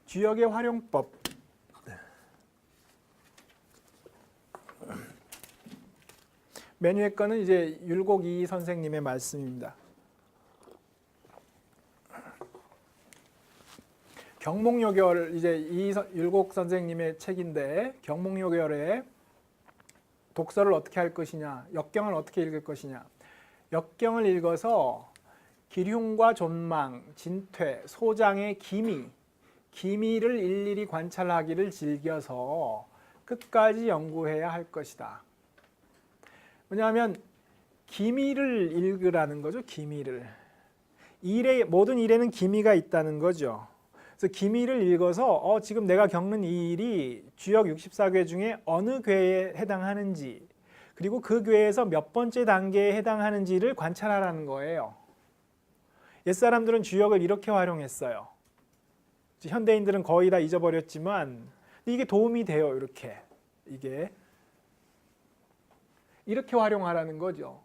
주역의 활용법. 맨 위에 거는 이제 율곡이 선생님의 말씀입니다. 경몽요결, 이제 율곡 선생님의 책인데, 경몽요결에 독서를 어떻게 할 것이냐, 역경을 어떻게 읽을 것이냐. 역경을 읽어서 기흉과 존망, 진퇴, 소장의 기미를 일일이 관찰하기를 즐겨서 끝까지 연구해야 할 것이다. 왜냐하면 기미를 읽으라는 거죠. 기미를. 모든 일에는 기미가 있다는 거죠. 그래서 기미를 읽어서 지금 내가 겪는 이 일이 주역 64궤 중에 어느 궤에 해당하는지, 그리고 그 궤에서 몇 번째 단계에 해당하는지를 관찰하라는 거예요. 옛사람들은 주역을 이렇게 활용했어요. 현대인들은 거의 다 잊어버렸지만 이게 도움이 돼요. 이렇게 활용하라는 거죠.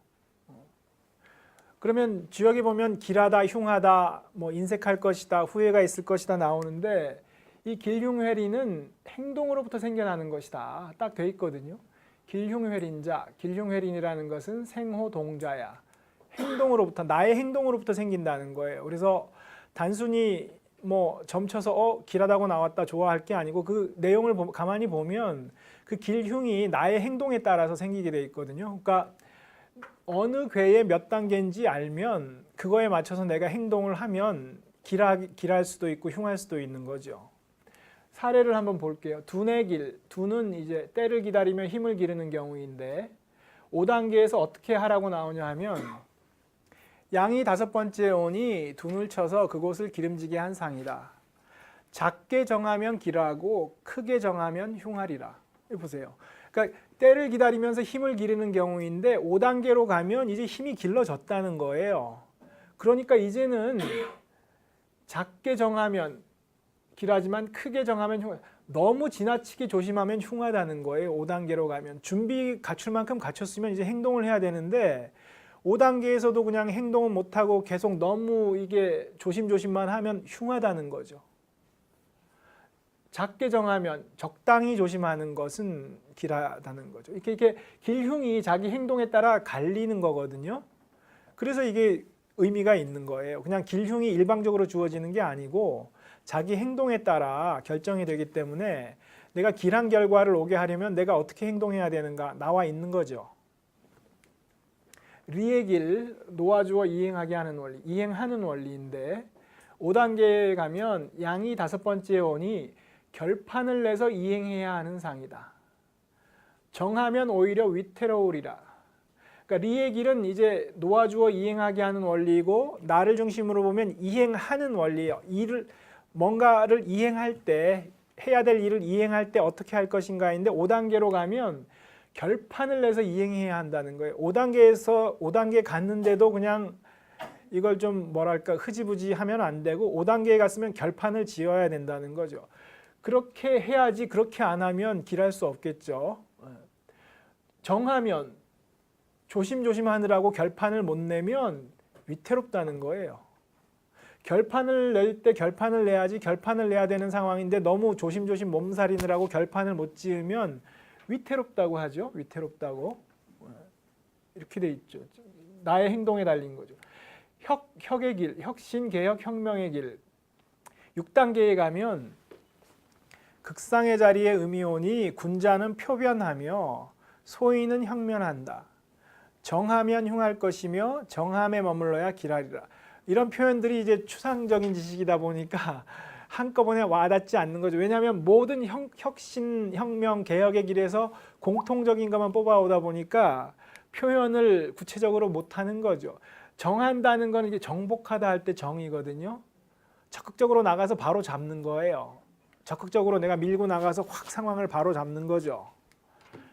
그러면 주역에 보면 길하다, 흉하다, 뭐 인색할 것이다, 후회가 있을 것이다 나오는데, 이 길흉회리는 행동으로부터 생겨나는 것이다 딱 돼 있거든요. 길흉회린자, 길흉회린이라는 것은 생호동자야. 행동으로부터, 나의 행동으로부터 생긴다는 거예요. 그래서 단순히 뭐 점쳐서 길하다고 나왔다 좋아할 게 아니고, 그 내용을 가만히 보면 그 길흉이 나의 행동에 따라서 생기게 돼 있거든요. 그러니까 어느 궤의 몇 단계인지 알면 그거에 맞춰서 내가 행동을 하면 길할 수도 있고 흉할 수도 있는 거죠. 사례를 한번 볼게요. 둔의 길, 둔은 이제 때를 기다리며 힘을 기르는 경우인데, 5단계에서 어떻게 하라고 나오냐 하면, 양이 5번째 오니 둔을 쳐서 그곳을 기름지게 한 상이다. 작게 정하면 길하고 크게 정하면 흉하리라. 이거 보세요. 그러니까 때를 기다리면서 힘을 기르는 경우인데 5단계로 가면 이제 힘이 길러졌다는 거예요. 그러니까 이제는 작게 정하면 길하지만 크게 정하면 흉하다. 너무 지나치게 조심하면 흉하다는 거예요. 5단계로 가면. 준비 갖출 만큼 갖췄으면 이제 행동을 해야 되는데, 5단계에서도 그냥 행동을 못하고 계속 너무 이게 조심조심만 하면 흉하다는 거죠. 작게 정하면, 적당히 조심하는 것은 길하다는 거죠. 이렇게 길흉이 자기 행동에 따라 갈리는 거거든요. 그래서 이게 의미가 있는 거예요. 그냥 길흉이 일방적으로 주어지는 게 아니고 자기 행동에 따라 결정이 되기 때문에 내가 길한 결과를 오게 하려면 내가 어떻게 행동해야 되는가 나와 있는 거죠. 리의 길, 놓아주어 이행하게 하는 원리, 이행하는 원리인데, 5단계에 가면 양이 5번째에 오니 결판을 내서 이행해야 하는 상이다. 정하면 오히려 위태로우리라. 그러니까 리의 길은 이제 놓아주어 이행하게 하는 원리이고, 나를 중심으로 보면 이행하는 원리예요. 뭔가를 이행할 때, 해야 될 일을 이행할 때 어떻게 할 것인가인데, 5단계로 가면 결판을 내서 이행해야 한다는 거예요. 5단계 갔는데도 그냥 이걸 좀 뭐랄까 흐지부지 하면 안 되고, 5단계에 갔으면 결판을 지어야 된다는 거죠. 그렇게 해야지, 그렇게 안 하면 길할 수 없겠죠. 정하면, 조심조심 하느라고 결판을 못 내면 위태롭다는 거예요. 결판을 낼 때 결판을 내야지, 결판을 내야 되는 상황인데 너무 조심조심 몸살이느라고 결판을 못 지으면 위태롭다고 하죠. 위태롭다고. 이렇게 돼 있죠. 나의 행동에 달린 거죠. 혁의 길, 혁신, 개혁, 혁명의 길. 6단계에 가면 극상의 자리에 음이 오니 군자는 표변하며 소인은 형면한다. 정하면 흉할 것이며 정함에 머물러야 길하리라. 이런 표현들이 이제 추상적인 지식이다 보니까 한꺼번에 와닿지 않는 거죠. 왜냐하면 모든 혁신, 혁명, 개혁의 길에서 공통적인 것만 뽑아오다 보니까 표현을 구체적으로 못하는 거죠. 정한다는 건 이게 정복하다 할 때 정이거든요. 적극적으로 나가서 바로 잡는 거예요. 적극적으로 내가 밀고 나가서 확 상황을 바로 잡는 거죠.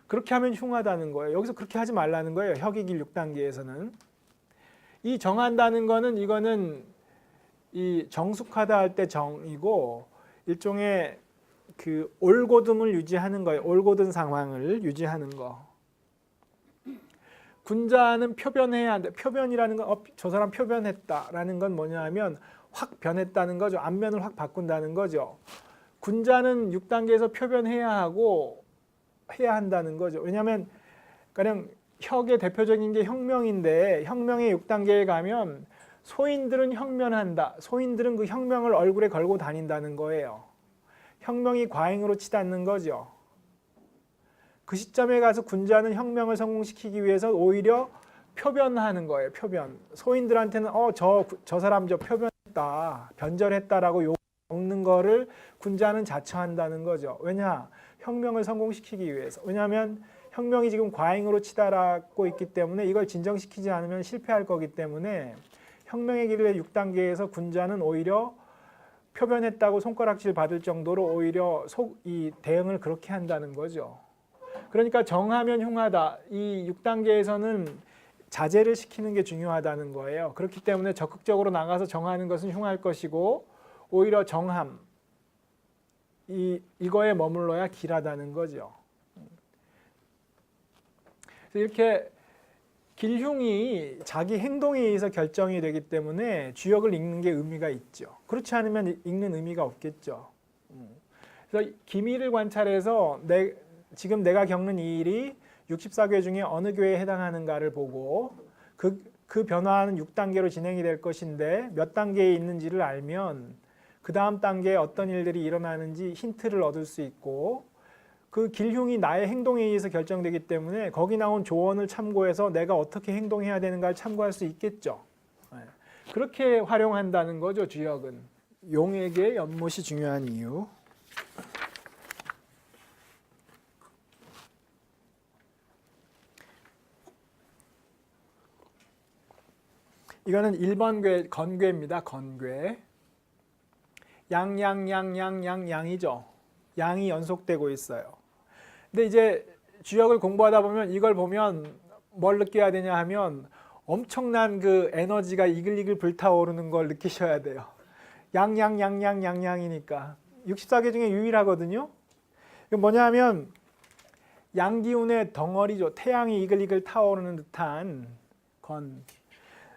그렇게 하면 흉하다는 거예요. 여기서 그렇게 하지 말라는 거예요. 혁의 길 6단계에서는. 이 정한다는 거는 이거는 이 정숙하다 할 때 정이고 일종의 그 올곧음을 유지하는 거예요. 올곧은 상황을 유지하는 거. 군자는 표변해야 한다. 표변이라는 건 저 사람 표변했다라는 건 뭐냐면 확 변했다는 거죠. 안면을 확 바꾼다는 거죠. 군자는 6단계에서 표변해야 하고 해야 한다는 거죠. 왜냐하면 그냥 혁의 대표적인 게 혁명인데 혁명의 6단계에 가면 소인들은 혁명한다. 소인들은 그 혁명을 얼굴에 걸고 다닌다는 거예요. 혁명이 과잉으로 치닫는 거죠. 그 시점에 가서 군자는 혁명을 성공시키기 위해서 오히려 표변하는 거예요. 표변. 소인들한테는 저 사람 저 표변했다. 변절했다라고 욕 먹는 거를 군자는 자처한다는 거죠. 왜냐? 혁명을 성공시키기 위해서. 왜냐하면 혁명이 지금 과잉으로 치달았고 있기 때문에 이걸 진정시키지 않으면 실패할 거기 때문에 혁명의 길의 6단계에서 군자는 오히려 표변했다고 손가락질 받을 정도로 오히려 이 대응을 그렇게 한다는 거죠. 그러니까 정하면 흉하다. 이 6단계에서는 자제를 시키는 게 중요하다는 거예요. 그렇기 때문에 적극적으로 나가서 정하는 것은 흉할 것이고 오히려 정함, 이거에 머물러야 길하다는 거죠. 이렇게 길흉이 자기 행동에 의해서 결정이 되기 때문에 주역을 읽는 게 의미가 있죠. 그렇지 않으면 읽는 의미가 없겠죠. 그래서 기미를 관찰해서 지금 내가 겪는 이 일이 64교 중에 어느 교회에 해당하는가를 보고 그 변화는 6단계로 진행이 될 것인데 몇 단계에 있는지를 알면 그 다음 단계에 어떤 일들이 일어나는지 힌트를 얻을 수 있고 그 길흉이 나의 행동에 의해서 결정되기 때문에 거기 나온 조언을 참고해서 내가 어떻게 행동해야 되는가를 참고할 수 있겠죠. 그렇게 활용한다는 거죠. 주역은. 용에게 연못이 중요한 이유. 이거는 1번 건괴입니다. 건괴. 양이죠. 양이 연속되고 있어요. 근데 이제 주역을 공부하다 보면 이걸 보면 뭘 느껴야 되냐 하면 엄청난 그 에너지가 이글이글 불타오르는 걸 느끼셔야 돼요. 양이니까 64개 중에 유일하거든요. 이건 뭐냐 하면 양기운의 덩어리죠. 태양이 이글이글 타오르는 듯한 건.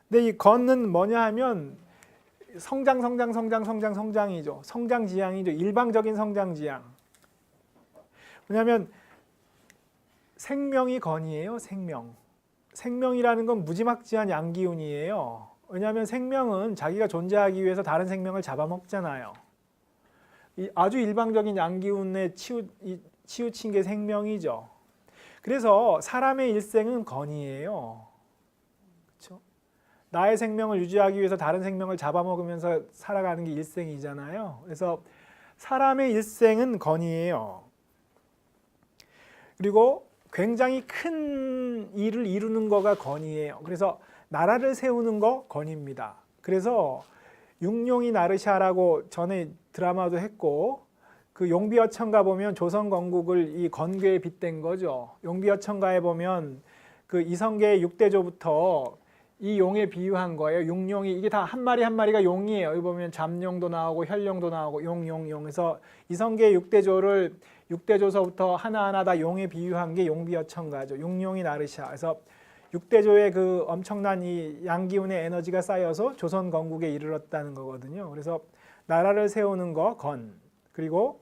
근데 이 건은 뭐냐 하면 성장이죠. 성장지향이죠. 일방적인 성장지향. 왜냐하면 생명이 건이에요. 생명이라는 건 무지막지한 양기운이에요. 왜냐하면 생명은 자기가 존재하기 위해서 다른 생명을 잡아먹잖아요. 아주 일방적인 양기운에 치우친 게 생명이죠. 그래서 사람의 일생은 건이에요. 그렇죠? 나의 생명을 유지하기 위해서 다른 생명을 잡아먹으면서 살아가는 게 일생이잖아요. 그래서 사람의 일생은 건이에요. 그리고 굉장히 큰 일을 이루는 거가 건이에요. 그래서 나라를 세우는 거 건입니다. 그래서 육룡이 나르샤라고 전에 드라마도 했고 그 용비어천가 보면 조선 건국을 이 건괴에 빗댄 거죠. 용비어천가에 보면 그 이성계의 6대조부터 이 용에 비유한 거예요. 육룡이 이게 다 한 마리 한 마리가 용이에요. 여기 보면 잠룡도 나오고 혈룡도 나오고 용. 그래서 이성계의 6대조를 6대조서부터 하나하나 다 용에 비유한 게 용비어천가죠. 육룡이 나르샤. 그래서 6대조의 그 엄청난 이 양기운의 에너지가 쌓여서 조선 건국에 이르렀다는 거거든요. 그래서 나라를 세우는 거 건. 그리고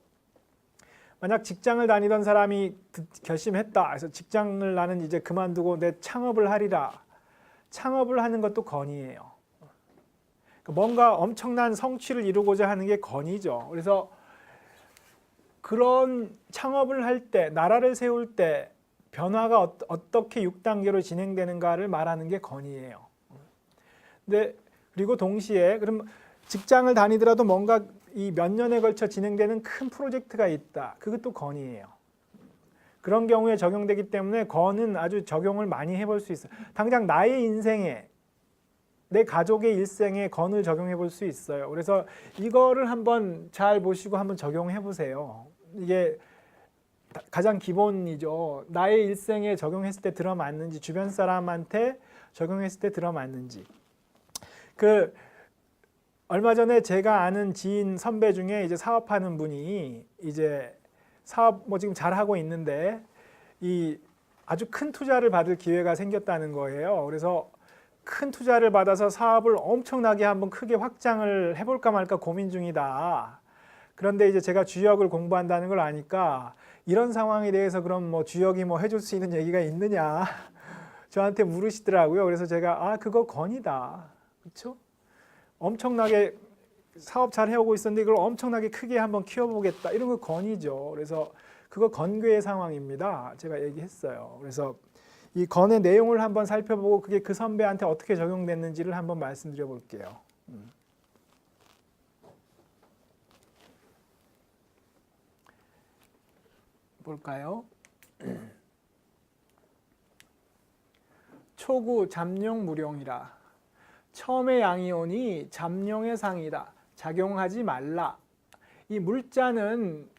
만약 직장을 다니던 사람이 결심했다. 그래서 직장을 나는 이제 그만두고 내 창업을 하리라. 창업을 하는 것도 건이에요. 뭔가 엄청난 성취를 이루고자 하는 게 건이죠. 그래서 그런 창업을 할 때, 나라를 세울 때 변화가 어떻게 6단계로 진행되는가를 말하는 게 건이에요. 근데 그리고 동시에 그럼 직장을 다니더라도 뭔가 이 몇 년에 걸쳐 진행되는 큰 프로젝트가 있다. 그것도 건이에요. 그런 경우에 적용되기 때문에 건은 아주 적용을 많이 해볼 수 있어요. 당장 나의 인생에, 내 가족의 일생에 건을 적용해 볼 수 있어요. 그래서 이거를 한번 잘 보시고 한번 적용해 보세요. 이게 가장 기본이죠. 나의 일생에 적용했을 때 들어맞는지, 주변 사람한테 적용했을 때 들어맞는지. 얼마 전에 제가 아는 지인 선배 중에 이제 사업하는 분이 이제 사업 뭐 지금 잘하고 있는데 이 아주 큰 투자를 받을 기회가 생겼다는 거예요. 그래서 큰 투자를 받아서 사업을 엄청나게 한번 크게 확장을 해볼까 말까 고민 중이다. 그런데 이제 제가 주역을 공부한다는 걸 아니까 이런 상황에 대해서 그럼 뭐 주역이 뭐 해줄 수 있는 얘기가 있느냐 저한테 물으시더라고요. 그래서 제가 그거 건이다. 그렇죠? 엄청나게 사업 잘 해오고 있었는데 이걸 엄청나게 크게 한번 키워보겠다. 이런 거 건이죠. 그래서 그거 건괴의 상황입니다. 제가 얘기했어요. 그래서 이 건의 내용을 한번 살펴보고 그게 그 선배한테 어떻게 적용됐는지를 한번 말씀드려 볼게요. 볼까요? 초구 잠룡 무룡이라. 처음에 양이 오니 잠룡의 상이다. 작용하지 말라. 이 물자는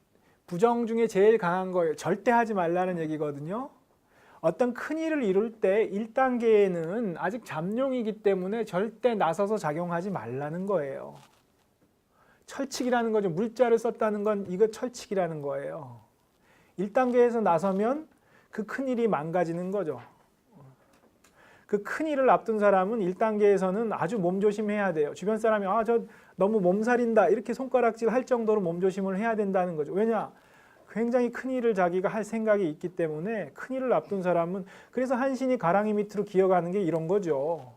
부정 중에 제일 강한 거예요. 절대 하지 말라는 얘기거든요. 어떤 큰 일을 이룰 때 1단계에는 아직 잠룡이기 때문에 절대 나서서 작용하지 말라는 거예요. 철칙이라는 거죠. 물자를 썼다는 건 이거 철칙이라는 거예요. 1단계에서 나서면 그 큰 일이 망가지는 거죠. 그 큰 일을 앞둔 사람은 1단계에서는 아주 몸조심해야 돼요. 주변 사람이 저 너무 몸살인다 이렇게 손가락질 할 정도로 몸조심을 해야 된다는 거죠. 왜냐? 굉장히 큰 일을 자기가 할 생각이 있기 때문에 큰 일을 앞둔 사람은 그래서 한신이 가랑이 밑으로 기어가는 게 이런 거죠.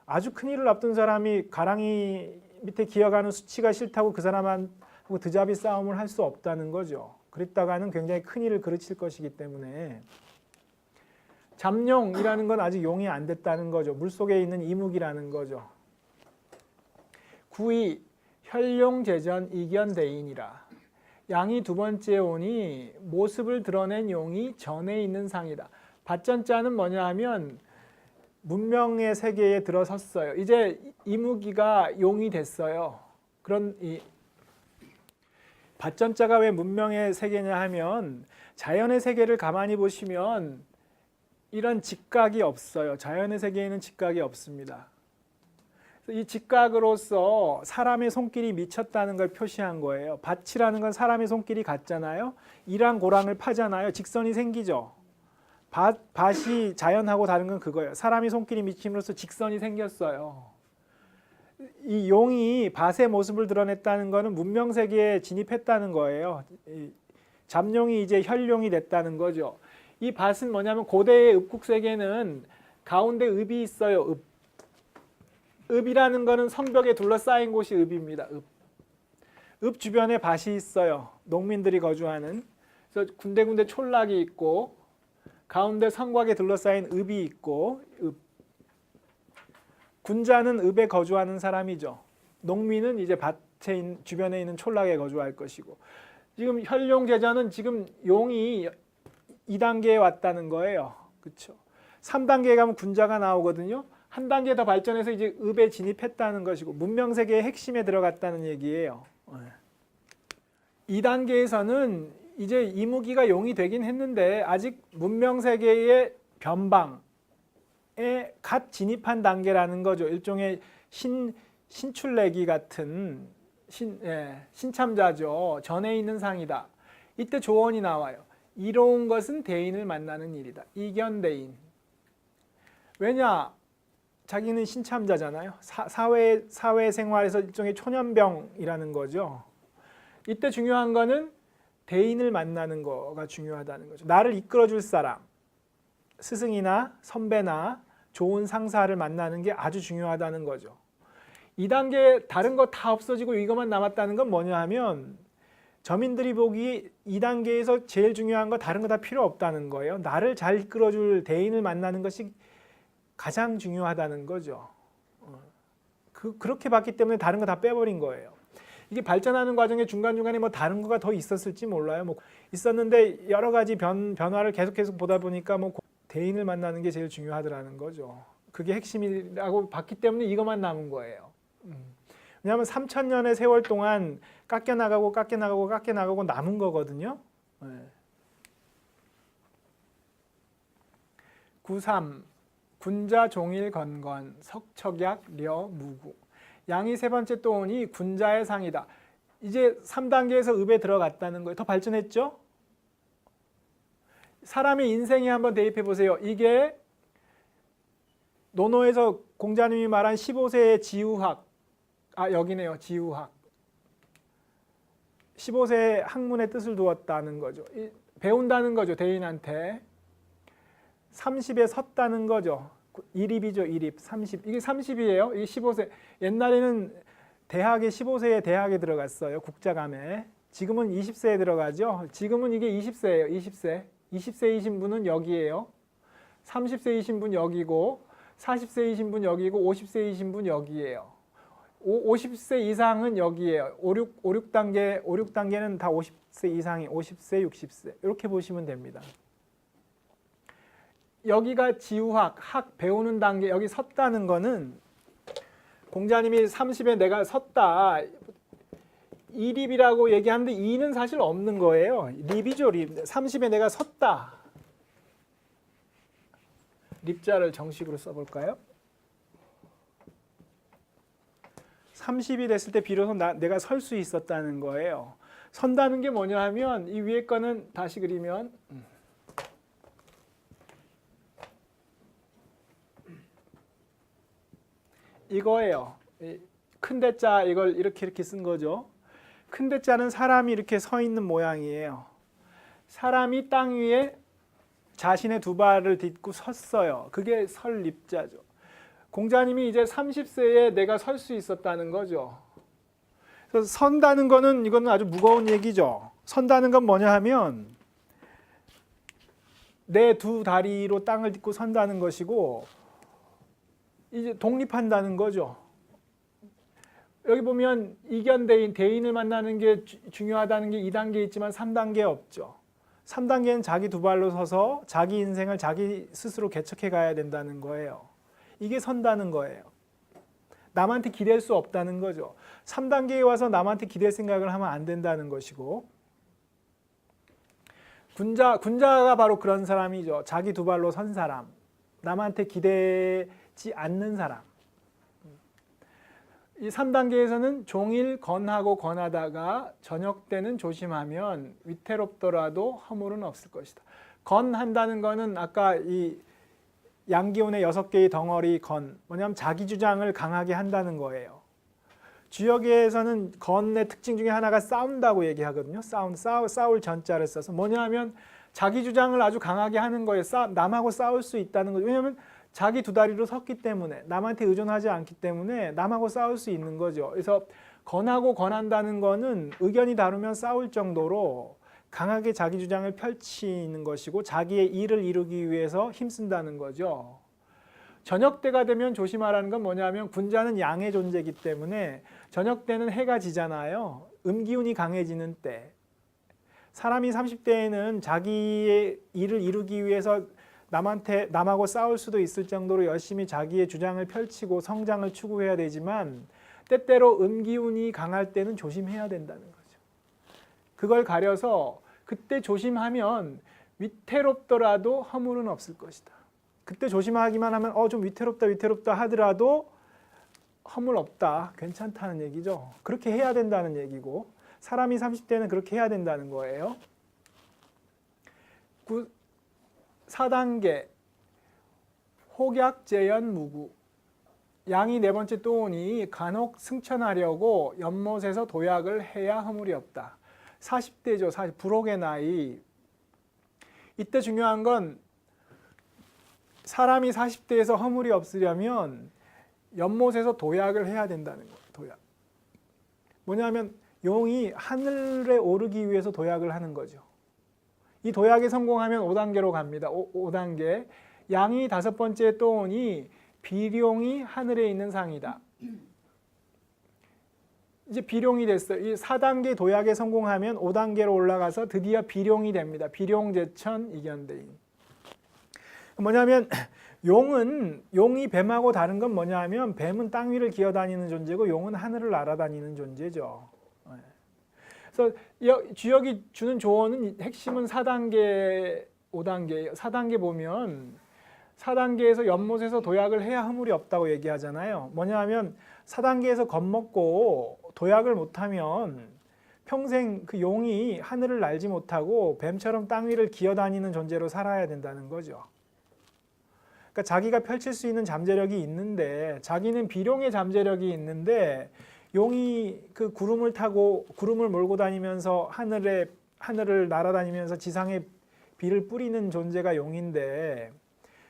아주 큰 일을 앞둔 사람이 가랑이 밑에 기어가는 수치가 싫다고 그 사람하고 드잡이 싸움을 할 수 없다는 거죠. 그랬다가는 굉장히 큰 일을 그르칠 것이기 때문에 잠룡이라는 건 아직 용이 안 됐다는 거죠. 물속에 있는 이묵이라는 거죠. 9위 혈룡제전 이견대인이라. 양이 두 번째 오니 모습을 드러낸 용이 전에 있는 상이다. 밭전자는 뭐냐 하면 문명의 세계에 들어섰어요. 이제 이무기가 용이 됐어요. 그런 이 밭전자가 왜 문명의 세계냐 하면 자연의 세계를 가만히 보시면 이런 직각이 없어요. 자연의 세계에는 직각이 없습니다. 이 직각으로서 사람의 손길이 미쳤다는 걸 표시한 거예요. 밭이라는 건 사람의 손길이 같잖아요. 이랑 고랑을 파잖아요. 직선이 생기죠. 밭이 자연하고 다른 건 그거예요. 사람이 손길이 미침으로써 직선이 생겼어요. 이 용이 밭의 모습을 드러냈다는 것은 문명세계에 진입했다는 거예요. 잠룡이 이제 혈룡이 됐다는 거죠. 이 밭은 뭐냐면 고대의 읍국세계는 가운데 읍이 있어요. 읍이라는 것은 성벽에 둘러싸인 곳이 읍입니다. 읍 주변에 밭이 있어요. 농민들이 거주하는. 그래서 군데군데 촌락이 있고 가운데 성곽에 둘러싸인 읍이 있고 군자는 읍에 거주하는 사람이죠. 농민은 이제 밭에 주변에 있는 촌락에 거주할 것이고 지금 혈룡제전은 지금 용이 2단계에 왔다는 거예요. 그렇죠? 3단계에 가면 군자가 나오거든요. 한 단계 더 발전해서 이제 읍에 진입했다는 것이고 문명세계의 핵심에 들어갔다는 얘기예요. 2단계에서는 이제 이무기가 용이 되긴 했는데 아직 문명세계의 변방에 갓 진입한 단계라는 거죠. 일종의 신출내기 같은 신참자죠. 전에 있는 상이다. 이때 조언이 나와요. 이로운 것은 대인을 만나는 일이다. 이견대인. 왜냐? 자기는 신참자잖아요. 사회생활에서 일종의 초년병이라는 거죠. 이때 중요한 거는 대인을 만나는 거가 중요하다는 거죠. 나를 이끌어줄 사람, 스승이나 선배나 좋은 상사를 만나는 게 아주 중요하다는 거죠. 2단계 다른 거 다 없어지고 이것만 남았다는 건 뭐냐 하면 저민들이 보기 2단계에서 제일 중요한 거 다른 거 다 필요 없다는 거예요. 나를 잘 이끌어줄 대인을 만나는 것이 가장 중요하다는 거죠. 그렇게 봤기 때문에 다른 거 다 빼버린 거예요. 이게 발전하는 과정에 중간중간에 뭐 다른 거가 더 있었을지 몰라요. 뭐 있었는데 여러 가지 변화를 계속 보다 보니까 뭐 대인을 만나는 게 제일 중요하더라는 거죠. 그게 핵심이라고 봤기 때문에 이것만 남은 거예요. 왜냐하면 3000년의 세월 동안 깎여나가고 남은 거거든요. 93. 군자 종일 건건 석척약 려 무구. 양이 세 번째 또 오니 군자의 상이다. 이제 3단계에서 읍에 들어갔다는 거예요. 더 발전했죠? 사람의 인생에 한번 대입해 보세요. 이게 논어에서 공자님이 말한 15세의 지우학, 여기네요. 지우학. 15세의 학문의 뜻을 두었다는 거죠. 배운다는 거죠. 대인한테. 30에 섰다는 거죠. 일입이죠. 일입. 30. 이게 30이에요. 이게 15세. 옛날에는 대학에 15세에 대학에 들어갔어요. 국자감에. 지금은 20세에 들어가죠. 지금은 이게 20세예요. 20세. 20세이신 분은 여기에요. 30세이신 분 여기고 40세이신 분 여기고 50세이신 분 여기에요. 50세 이상은 여기에요. 5, 6단계는 다 50세 이상이 50세, 60세 이렇게 보시면 됩니다. 여기가 지우학, 학 배우는 단계, 여기 섰다는 거는 공자님이 30에 내가 섰다. 이립이라고 얘기하는데 이는 사실 없는 거예요. 립이죠. 립. 30에 내가 섰다. 립자를 정식으로 써볼까요? 30이 됐을 때 비로소 내가 설 수 있었다는 거예요. 선다는 게 뭐냐 하면 이 위에 거는 다시 그리면 이거예요. 큰 대자 이걸 이렇게 쓴 거죠. 큰 대자는 사람이 이렇게 서 있는 모양이에요. 사람이 땅 위에 자신의 두 발을 딛고 섰어요. 그게 설립자죠. 공자님이 이제 30세에 내가 설 수 있었다는 거죠. 그래서 선다는 거는 이거는 아주 무거운 얘기죠. 선다는 건 뭐냐 하면 내 두 다리로 땅을 딛고 선다는 것이고 이제 독립한다는 거죠. 여기 보면 이견대인, 대인을 만나는 게 중요하다는 게 2단계 있지만 3단계 없죠. 3단계는 자기 두 발로 서서 자기 인생을 자기 스스로 개척해 가야 된다는 거예요. 이게 선다는 거예요. 남한테 기댈 수 없다는 거죠. 3단계에 와서 남한테 기댈 생각을 하면 안 된다는 것이고 군자가 바로 그런 사람이죠. 자기 두 발로 선 사람, 남한테 기대지 않는 사람. 이 3단계에서는 종일 권하고 권하다가 저녁 때는 조심하면 위태롭더라도 허물은 없을 것이다. 권한다는 거는 아까 이 양기운의 6개의 덩어리 건, 뭐냐면 자기 주장을 강하게 한다는 거예요. 주역에서는 건의 특징 중에 하나가 싸운다고 얘기하거든요. 싸울 전자를 써서 뭐냐 하면 자기 주장을 아주 강하게 하는 거예요. 남하고 싸울 수 있다는 거죠. 왜냐하면 자기 두 다리로 섰기 때문에 남한테 의존하지 않기 때문에 남하고 싸울 수 있는 거죠. 그래서 권하고 권한다는 거는 의견이 다르면 싸울 정도로 강하게 자기 주장을 펼치는 것이고 자기의 일을 이루기 위해서 힘쓴다는 거죠. 저녁 때가 되면 조심하라는 건 뭐냐면 군자는 양의 존재이기 때문에 저녁 때는 해가 지잖아요. 음기운이 강해지는 때. 사람이 30대에는 자기의 일을 이루기 위해서 남하고 싸울 수도 있을 정도로 열심히 자기의 주장을 펼치고 성장을 추구해야 되지만 때때로 음기운이 강할 때는 조심해야 된다는 거죠. 그걸 가려서 그때 조심하면 위태롭더라도 허물은 없을 것이다. 그때 조심하기만 하면 좀 위태롭다 하더라도 허물 없다. 괜찮다는 얘기죠. 그렇게 해야 된다는 얘기고 사람이 30대는 그렇게 해야 된다는 거예요. 4단계 혹약재연무구 양이 네 번째 또 오니 간혹 승천하려고 연못에서 도약을 해야 허물이 없다. 40대죠. 사실 불혹의 나이. 이때 중요한 건 사람이 40대에서 허물이 없으려면 연못에서 도약을 해야 된다는 거예요. 도약. 뭐냐면 용이 하늘에 오르기 위해서 도약을 하는 거죠. 이 도약에 성공하면 5단계로 갑니다. 5단계. 양이 다섯 번째 또 오니 비룡이 하늘에 있는 상이다. 이제 비룡이 됐어요. 이 4단계 도약에 성공하면 5단계로 올라가서 드디어 비룡이 됩니다. 비룡제천 이견대인. 뭐냐면 용이 뱀하고 다른 건 뭐냐 하면 뱀은 땅 위를 기어다니는 존재고 용은 하늘을 날아다니는 존재죠. 그래서 주역이 주는 조언은 핵심은 4단계, 5단계예요. 4단계 보면 4단계에서 연못에서 도약을 해야 허물이 없다고 얘기하잖아요. 뭐냐 하면 4단계에서 겁먹고 도약을 못하면 평생 그 용이 하늘을 날지 못하고 뱀처럼 땅 위를 기어다니는 존재로 살아야 된다는 거죠. 그러니까 자기가 펼칠 수 있는 잠재력이 있는데, 자기는 비룡의 잠재력이 있는데 용이 그 구름을 타고 구름을 몰고 다니면서 하늘을 날아다니면서 지상에 비를 뿌리는 존재가 용인데,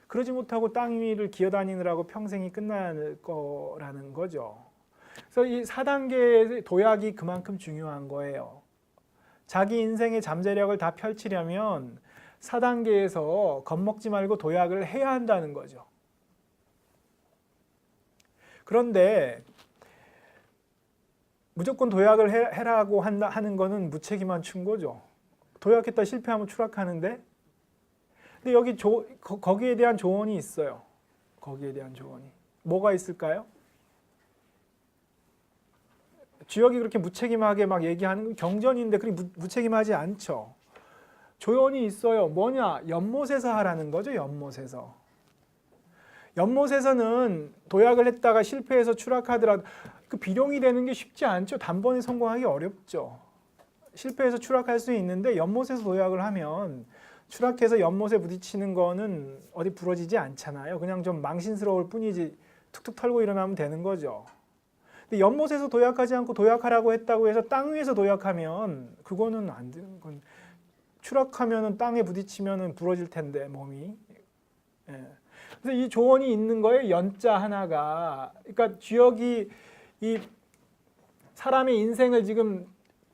그러지 못하고 땅 위를 기어다니느라고 평생이 끝날 거라는 거죠. 그래서 이 4단계의 도약이 그만큼 중요한 거예요. 자기 인생의 잠재력을 다 펼치려면 4단계에서 겁먹지 말고 도약을 해야 한다는 거죠. 그런데 무조건 도약을 해라고 하는 거는 무책임한 충고죠. 도약했다 실패하면 추락하는데, 근데 여기 거기에 대한 조언이 있어요. 거기에 대한 조언이 뭐가 있을까요? 주역이 그렇게 무책임하게 막 얘기하는 건 경전인데 그렇게 무책임하지 않죠. 조언이 있어요. 뭐냐? 연못에서 하라는 거죠. 연못에서. 연못에서는 도약을 했다가 실패해서 추락하더라도 그 비룡이 되는 게 쉽지 않죠. 단번에 성공하기 어렵죠. 실패해서 추락할 수 있는데 연못에서 도약을 하면 추락해서 연못에 부딪히는 거는 어디 부러지지 않잖아요. 그냥 좀 망신스러울 뿐이지 툭툭 털고 일어나면 되는 거죠. 근데 연못에서 도약하지 않고 도약하라고 했다고 해서 땅 위에서 도약하면 그거는 안 되는 건, 추락하면은 땅에 부딪히면은 부러질 텐데 몸이. 예. 그래서 이 조언이 있는 거에 연자 하나가, 그러니까 주역이 이 사람의 인생을 지금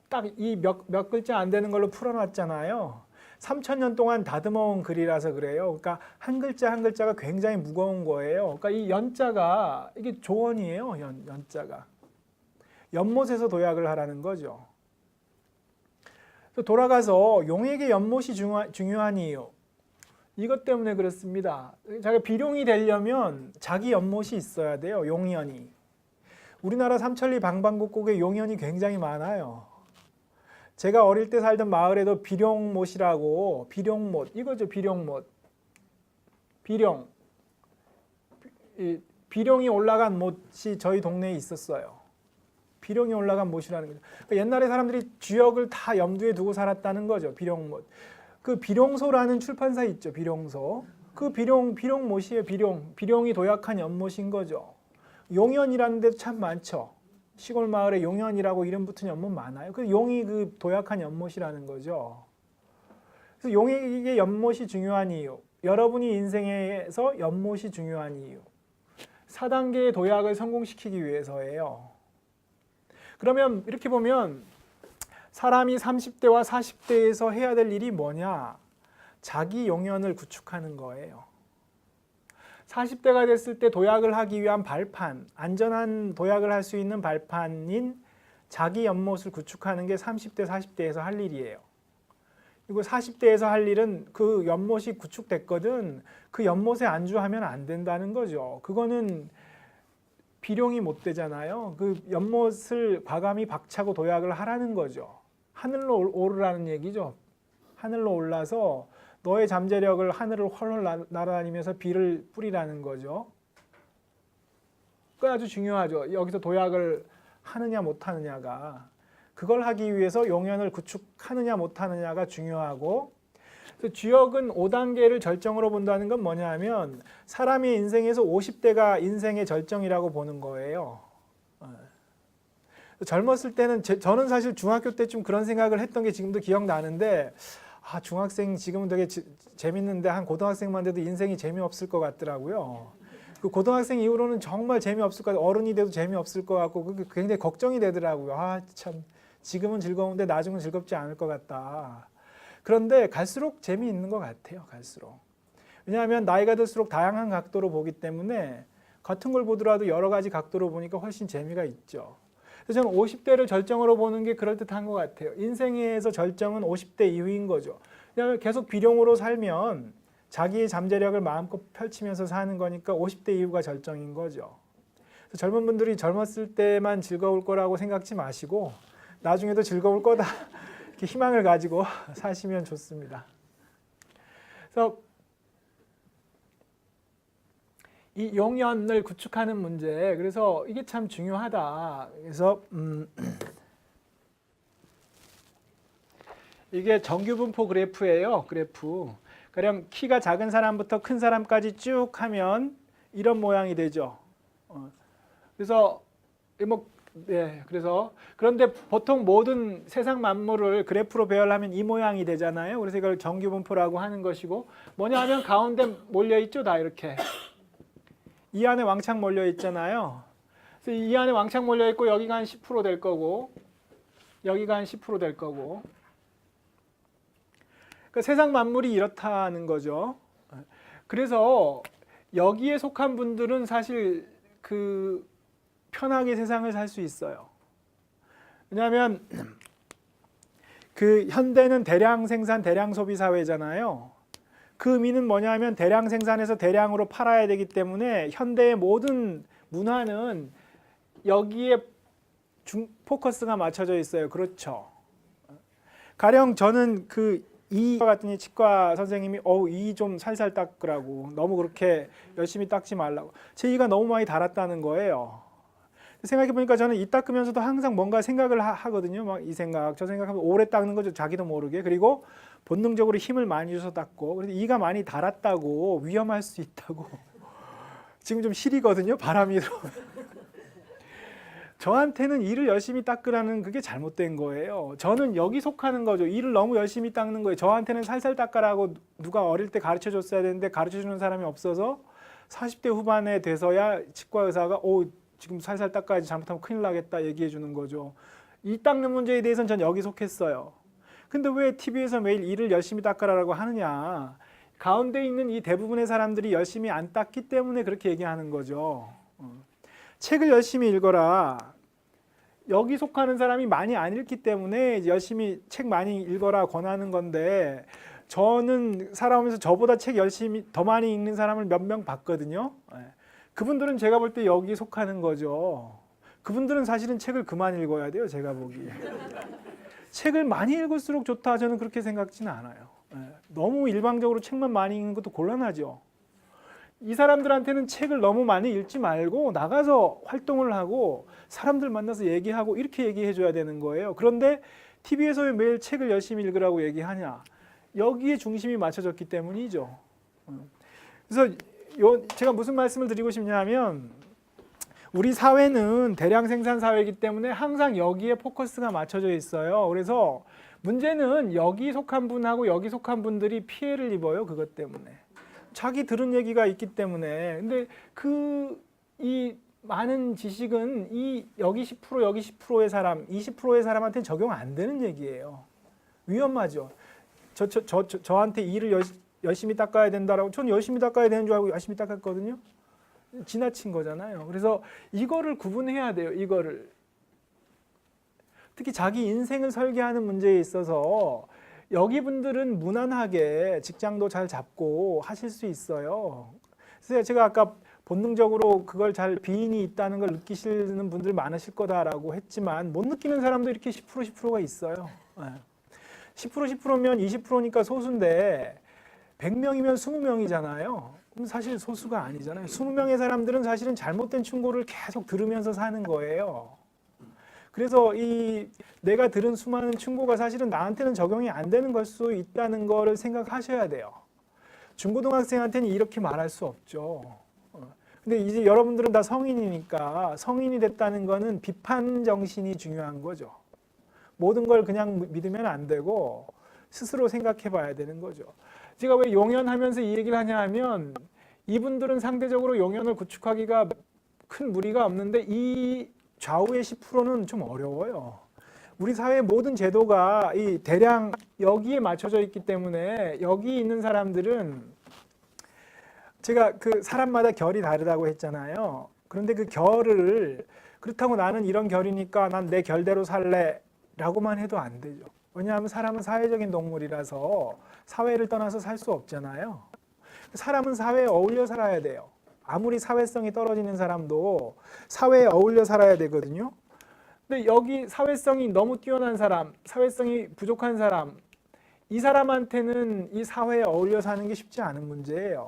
딱 이 몇 글자 안 되는 걸로 풀어놨잖아요. 3000년 동안 다듬어온 글이라서 그래요. 그러니까 한 글자 한 글자가 굉장히 무거운 거예요. 그러니까 이 연자가 이게 조언이에요. 연자가 연못에서 도약을 하라는 거죠. 돌아가서 용에게 연못이 중요한 이유, 이것 때문에 그렇습니다. 자기가 비룡이 되려면 자기 연못이 있어야 돼요. 용연이. 우리나라 삼천리 방방곡곡에 용연이 굉장히 많아요. 제가 어릴 때 살던 마을에도 비룡못이라고, 비룡못 이거죠. 비룡못. 비룡이 올라간 못이 저희 동네에 있었어요. 비룡이 올라간 못이라는 거죠. 그러니까 옛날에 사람들이 주역을 다 염두에 두고 살았다는 거죠. 비룡못. 그 비룡소라는 출판사 있죠. 비룡소. 그 비룡못이에요. 비룡이 도약한 연못인 거죠. 용연이라는 데도 참 많죠. 시골 마을에 용연이라고 이름 붙은 연못 많아요. 그 용이 그 도약한 연못이라는 거죠. 그래서 용에게 연못이 중요한 이유, 여러분이 인생에서 연못이 중요한 이유, 4단계의 도약을 성공시키기 위해서예요. 그러면 이렇게 보면 사람이 30대와 40대에서 해야 될 일이 뭐냐? 자기 용연을 구축하는 거예요. 40대가 됐을 때 도약을 하기 위한 발판, 안전한 도약을 할 수 있는 발판인 자기 연못을 구축하는 게 30대, 40대에서 할 일이에요. 그리고 40대에서 할 일은 그 연못이 구축됐거든 그 연못에 안주하면 안 된다는 거죠. 그거는 비룡이 못 되잖아요. 그 연못을 과감히 박차고 도약을 하라는 거죠. 하늘로 오르라는 얘기죠. 하늘로 올라서 너의 잠재력을 하늘을 헐헐 날아다니면서 비를 뿌리라는 거죠. 그건 아주 중요하죠. 여기서 도약을 하느냐 못하느냐가, 그걸 하기 위해서 용연을 구축하느냐 못하느냐가 중요하고, 주역은 5단계를 절정으로 본다는 건 뭐냐 하면 사람의 인생에서 50대가 인생의 절정이라고 보는 거예요. 젊었을 때는 저는 사실 중학교 때쯤 그런 생각을 했던 게 지금도 기억나는데, 중학생 지금은 되게 재밌는데 한 고등학생만 돼도 인생이 재미없을 것 같더라고요. 그 고등학생 이후로는 정말 재미없을 것 같고 어른이 돼도 재미없을 것 같고 그게 굉장히 걱정이 되더라고요. 참 지금은 즐거운데 나중은 즐겁지 않을 것 같다. 그런데 갈수록 재미있는 것 같아요. 갈수록. 왜냐하면 나이가 들수록 다양한 각도로 보기 때문에 같은 걸 보더라도 여러 가지 각도로 보니까 훨씬 재미가 있죠. 그래서 저는 50대를 절정으로 보는 게 그럴듯한 것 같아요. 인생에서 절정은 50대 이후인 거죠. 왜냐하면 계속 비룡으로 살면 자기의 잠재력을 마음껏 펼치면서 사는 거니까 50대 이후가 절정인 거죠. 그래서 젊은 분들이 젊었을 때만 즐거울 거라고 생각지 마시고 나중에도 즐거울 거다 이렇게 희망을 가지고 사시면 좋습니다. 그래서 이 용연을 구축하는 문제. 그래서 이게 참 중요하다. 그래서 이게 정규분포 그래프예요. 그래프. 가령 키가 작은 사람부터 큰 사람까지 쭉 하면 이런 모양이 되죠. 그래서 그런데 보통 모든 세상 만물을 그래프로 배열하면 이 모양이 되잖아요. 그래서 이걸 정규분포라고 하는 것이고, 뭐냐 하면 가운데 몰려 있죠, 다 이렇게. 이 안에 왕창 몰려 있잖아요. 그래서 이 안에 왕창 몰려 있고 여기가 한 10% 될 거고, 여기가 한 10% 될 거고. 그러니까 세상 만물이 이렇다는 거죠. 그래서 여기에 속한 분들은 사실 편하게 세상을 살 수 있어요. 왜냐하면 현대는 대량 생산, 대량 소비 사회잖아요. 그 의미는 뭐냐면 대량 생산해서 대량으로 팔아야 되기 때문에 현대의 모든 문화는 여기에 포커스가 맞춰져 있어요. 그렇죠. 가령 저는 이 같은 치과 선생님이 이 좀 살살 닦으라고, 너무 그렇게 열심히 닦지 말라고. 제 이가 너무 많이 닳았다는 거예요. 생각해 보니까 저는 이 닦으면서도 항상 뭔가 생각을 하거든요. 막 이 생각, 저 생각하면 오래 닦는 거죠. 자기도 모르게. 그리고 본능적으로 힘을 많이 줘서 닦고. 그래서 이가 많이 닳았다고, 위험할 수 있다고. 지금 좀 시리거든요. 바람이 들어오면. 저한테는 이를 열심히 닦으라는 그게 잘못된 거예요. 저는 여기 속하는 거죠. 이를 너무 열심히 닦는 거예요. 저한테는 살살 닦으라고 누가 어릴 때 가르쳐 줬어야 되는데 가르쳐 주는 사람이 없어서 40대 후반에 돼서야 치과 의사가 지금 살살 닦아야지, 잘못하면 큰일 나겠다 얘기해 주는 거죠. 이 닦는 문제에 대해서는 전 여기 속했어요. 근데 왜 TV에서 매일 이를 열심히 닦으라고 하느냐. 가운데 있는 이 대부분의 사람들이 열심히 안 닦기 때문에 그렇게 얘기하는 거죠. 책을 열심히 읽어라. 여기 속하는 사람이 많이 안 읽기 때문에 열심히 책 많이 읽어라 권하는 건데, 저는 살아오면서 저보다 책 열심히 더 많이 읽는 사람을 몇 명 봤거든요. 그분들은 제가 볼 때 여기 속하는 거죠. 그분들은 사실은 책을 그만 읽어야 돼요. 제가 보기에. 책을 많이 읽을수록 좋다, 저는 그렇게 생각지는 않아요. 너무 일방적으로 책만 많이 읽는 것도 곤란하죠. 이 사람들한테는 책을 너무 많이 읽지 말고 나가서 활동을 하고 사람들 만나서 얘기하고 이렇게 얘기해 줘야 되는 거예요. 그런데 TV에서 왜 매일 책을 열심히 읽으라고 얘기하냐. 여기에 중심이 맞춰졌기 때문이죠. 그래서 제가 무슨 말씀을 드리고 싶냐면, 우리 사회는 대량 생산 사회이기 때문에 항상 여기에 포커스가 맞춰져 있어요. 그래서 문제는 여기 속한 분하고 여기 속한 분들이 피해를 입어요. 그것 때문에. 자기 들은 얘기가 있기 때문에. 근데 이 많은 지식은 여기 10% 여기 10%의 사람, 20%의 사람한테는 적용 안 되는 얘기예요. 위험하죠. 저한테 이를 열심히 닦아야 된다라고, 전 열심히 닦아야 되는 줄 알고 열심히 닦았거든요. 지나친 거잖아요. 그래서 이거를 구분해야 돼요. 이거를. 특히 자기 인생을 설계하는 문제에 있어서 여기 분들은 무난하게 직장도 잘 잡고 하실 수 있어요. 그래서 제가 아까 본능적으로 그걸 잘 비인이 있다는 걸 느끼시는 분들 많으실 거다라고 했지만, 못 느끼는 사람도 이렇게 10% 10%가 있어요. 10% 10%면 20%니까 소수인데 100명이면 20명이잖아요. 그럼 사실 소수가 아니잖아요. 20명의 사람들은 사실은 잘못된 충고를 계속 들으면서 사는 거예요. 그래서 내가 들은 수많은 충고가 사실은 나한테는 적용이 안 되는 걸 수 있다는 거를 생각하셔야 돼요. 중고등학생한테는 이렇게 말할 수 없죠. 근데 이제 여러분들은 다 성인이니까, 성인이 됐다는 거는 비판 정신이 중요한 거죠. 모든 걸 그냥 믿으면 안 되고 스스로 생각해 봐야 되는 거죠. 제가 왜 용연하면서 이 얘기를 하냐 하면, 이분들은 상대적으로 용연을 구축하기가 큰 무리가 없는데 이 좌우의 10%는 좀 어려워요. 우리 사회의 모든 제도가 대량 여기에 맞춰져 있기 때문에 여기 있는 사람들은, 제가 사람마다 결이 다르다고 했잖아요. 그런데 그 결을, 그렇다고 나는 이런 결이니까 난 내 결대로 살래 라고만 해도 안 되죠. 왜냐하면 사람은 사회적인 동물이라서 사회를 떠나서 살 수 없잖아요. 사람은 사회에 어울려 살아야 돼요. 아무리 사회성이 떨어지는 사람도 사회에 어울려 살아야 되거든요. 근데 여기 사회성이 너무 뛰어난 사람, 사회성이 부족한 사람, 이 사람한테는 이 사회에 어울려 사는 게 쉽지 않은 문제예요.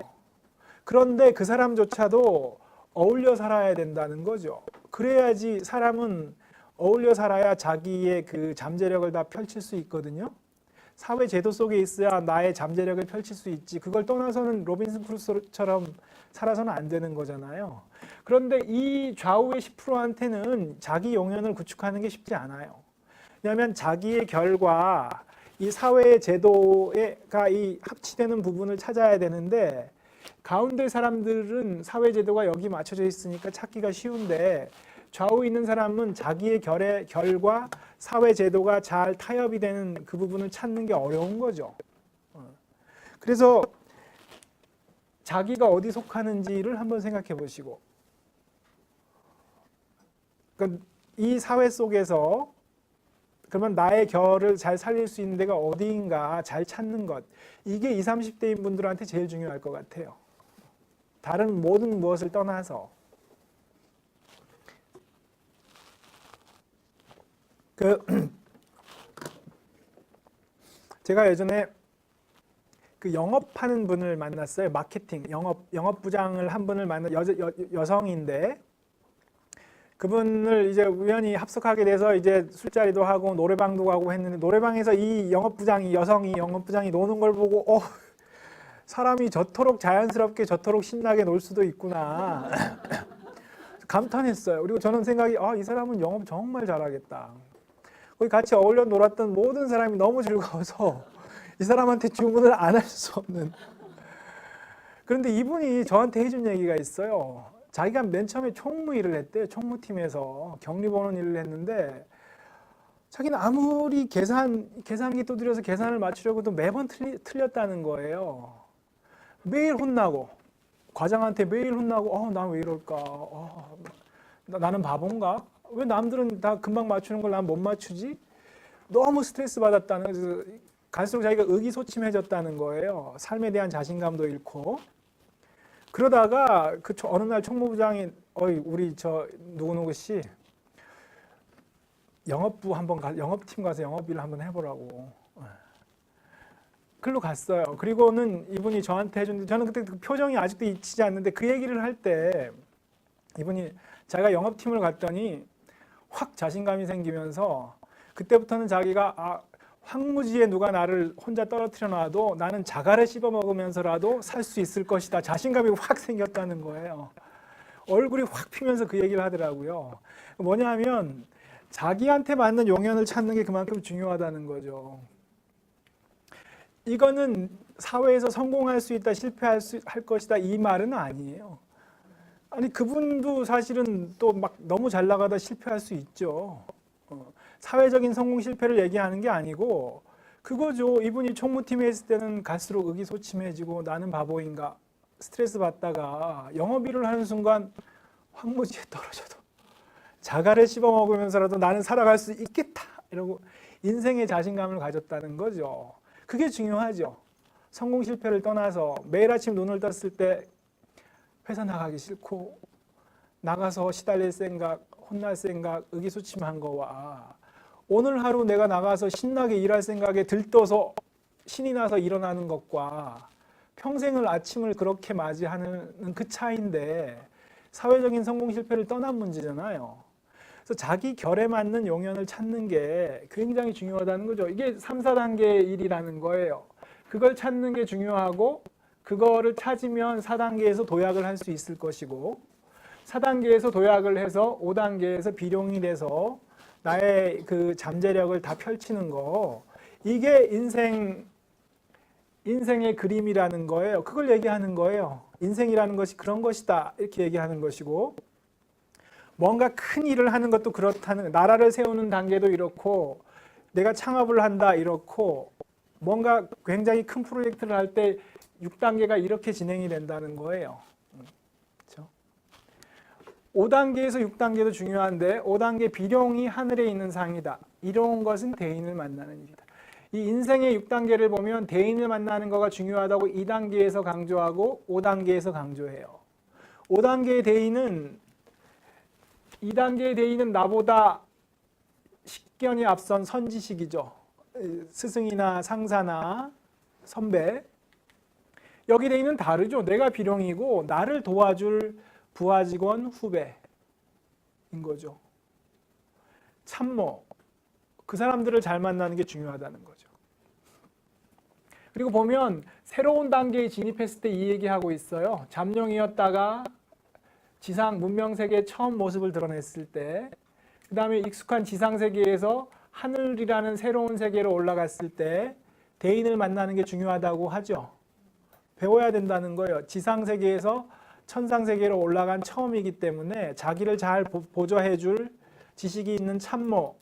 그런데 그 사람조차도 어울려 살아야 된다는 거죠. 그래야지 사람은 어울려 살아야 자기의 그 잠재력을 다 펼칠 수 있거든요. 사회 제도 속에 있어야 나의 잠재력을 펼칠 수 있지. 그걸 떠나서는 로빈슨 크루소처럼 살아서는 안 되는 거잖아요. 그런데 이 좌우의 10%한테는 자기 용연을 구축하는 게 쉽지 않아요. 왜냐하면 자기의 결과 이 사회의 제도가 이 합치되는 부분을 찾아야 되는데 가운데 사람들은 사회 제도가 여기 맞춰져 있으니까 찾기가 쉬운데 좌우에 있는 사람은 자기의 결과 사회 제도가 잘 타협이 되는 그 부분을 찾는 게 어려운 거죠. 그래서 자기가 어디 속하는지를 한번 생각해 보시고, 그러니까 이 사회 속에서 그러면 나의 결을 잘 살릴 수 있는 데가 어디인가 잘 찾는 것, 이게 20, 30대인 분들한테 제일 중요할 것 같아요. 다른 모든 무엇을 떠나서. 제가 예전에 그 영업하는 분을 만났어요. 마케팅, 영업부장을 한 분을 여성인데 그분을 이제 우연히 합석하게 돼서 이제 술자리도 하고 노래방도 가고 했는데 노래방에서 이 여성이 영업부장이 노는 걸 보고 사람이 저토록 자연스럽게 저토록 신나게 놀 수도 있구나 감탄했어요. 그리고 저는 생각이 이 사람은 영업 정말 잘하겠다. 거기 같이 어울려 놀았던 모든 사람이 너무 즐거워서 이 사람한테 주문을 안 할 수 없는. 그런데 이분이 저한테 해준 얘기가 있어요. 자기가 맨 처음에 총무 일을 했대요. 총무팀에서 격리 보는 일을 했는데 자기는 아무리 계산기 두드려서 계산을 맞추려고도 매번 틀렸다는 거예요. 매일 혼나고 과장한테 매일 혼나고 난 왜 이럴까? 나는 바본가? 왜 남들은 다 금방 맞추는 걸 난 못 맞추지? 너무 스트레스 받았다는, 그래서 갈수록 자기가 의기소침해졌다는 거예요. 삶에 대한 자신감도 잃고. 그러다가 어느 날 총무부장이 우리 저 누구누구 씨 영업팀 가서 영업일을 한번 해보라고. 글로 갔어요. 그리고는 이분이 저한테 해줬는데 저는 그때 그 표정이 아직도 잊히지 않는데 그 얘기를 할 때 이분이 자기가 영업팀을 갔더니 확 자신감이 생기면서 그때부터는 자기가 황무지에 누가 나를 혼자 떨어뜨려 놔도 나는 자갈을 씹어 먹으면서라도 살 수 있을 것이다. 자신감이 확 생겼다는 거예요. 얼굴이 확 피면서 그 얘기를 하더라고요. 뭐냐면 자기한테 맞는 용연을 찾는 게 그만큼 중요하다는 거죠. 이거는 사회에서 성공할 수 있다, 할 것이다 이 말은 아니에요. 아니 그분도 사실은 또 막 너무 잘 나가다 실패할 수 있죠. 사회적인 성공 실패를 얘기하는 게 아니고 그거죠. 이분이 총무팀에 있을 때는 갈수록 의기소침해지고 나는 바보인가 스트레스 받다가 영업일을 하는 순간 황무지에 떨어져도 자갈을 씹어먹으면서라도 나는 살아갈 수 있겠다 이러고 인생의 자신감을 가졌다는 거죠. 그게 중요하죠. 성공 실패를 떠나서 매일 아침 눈을 떴을 때 회사 나가기 싫고 나가서 시달릴 생각, 혼날 생각, 의기소침한 거와 오늘 하루 내가 나가서 신나게 일할 생각에 들떠서 신이 나서 일어나는 것과 평생을 아침을 그렇게 맞이하는 그 차이인데 사회적인 성공 실패를 떠난 문제잖아요. 그래서 자기 결에 맞는 용연을 찾는 게 굉장히 중요하다는 거죠. 이게 3, 4단계의 일이라는 거예요. 그걸 찾는 게 중요하고 그거를 찾으면 4단계에서 도약을 할 수 있을 것이고 4단계에서 도약을 해서 5단계에서 비룡이 돼서 나의 그 잠재력을 다 펼치는 거, 이게 인생의 그림이라는 거예요. 그걸 얘기하는 거예요. 인생이라는 것이 그런 것이다 이렇게 얘기하는 것이고 뭔가 큰 일을 하는 것도 그렇다는, 나라를 세우는 단계도 이렇고 내가 창업을 한다 이렇고 뭔가 굉장히 큰 프로젝트를 할 때 6단계가 이렇게 진행이 된다는 거예요. 그렇죠? 5단계에서 6단계도 중요한데 5단계 비룡이 하늘에 있는 상이다. 이런 것은 대인을 만나는 일이다. 이 인생의 6단계를 보면 대인을 만나는 거가 중요하다고 2단계에서 강조하고 5단계에서 강조해요. 5단계의 대인은 2단계의 대인은 나보다 식견이 앞선 선지식이죠. 스승이나 상사나 선배. 여기 돼 있는 다르죠. 내가 비룡이고 나를 도와줄 부하 직원 후배인 거죠. 참모, 그 사람들을 잘 만나는 게 중요하다는 거죠. 그리고 보면 새로운 단계에 진입했을 때 이 얘기하고 있어요. 잠룡이었다가 지상 문명세계의 처음 모습을 드러냈을 때, 그 다음에 익숙한 지상세계에서 하늘이라는 새로운 세계로 올라갔을 때 대인을 만나는 게 중요하다고 하죠. 배워야 된다는 거예요. 지상세계에서 천상세계로 올라간 처음이기 때문에 자기를 잘 보조해 줄 지식이 있는 참모,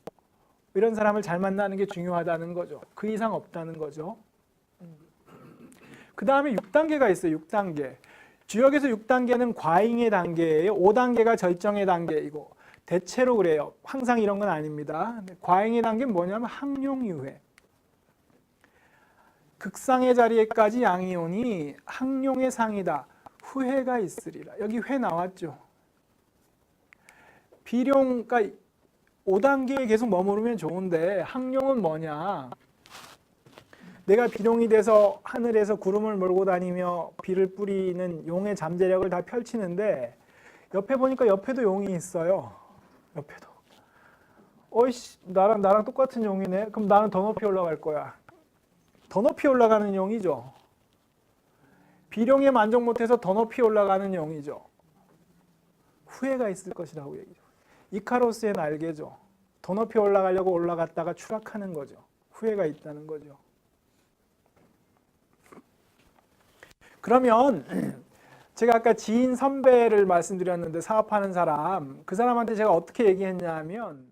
이런 사람을 잘 만나는 게 중요하다는 거죠. 그 이상 없다는 거죠. 그 다음에 6단계가 있어요. 6단계. 주역에서 6단계는 과잉의 단계예요. 5단계가 절정의 단계이고, 대체로 그래요. 항상 이런 건 아닙니다. 과잉의 단계는 뭐냐면 항룡유회. 극상의 자리에까지 양이 오니 항룡의 상이다. 후회가 있으리라. 여기 회 나왔죠. 비룡, 그러니까 5단계에 계속 머무르면 좋은데 항룡은 뭐냐? 내가 비룡이 돼서 하늘에서 구름을 몰고 다니며 비를 뿌리는 용의 잠재력을 다 펼치는데, 옆에 보니까 옆에도 용이 있어요. 옆에도. 어이씨, 나랑 똑같은 용이네. 그럼 나는 더 높이 올라갈 거야. 더 높이 올라가는 용이죠. 비룡에 만족 못해서 더 높이 올라가는 용이죠. 후회가 있을 것이라고 얘기죠. 이카로스의 날개죠. 더 높이 올라가려고 올라갔다가 추락하는 거죠. 후회가 있다는 거죠. 그러면 제가 아까 지인 선배를 말씀드렸는데, 사업하는 사람, 그 사람한테 제가 어떻게 얘기했냐 하면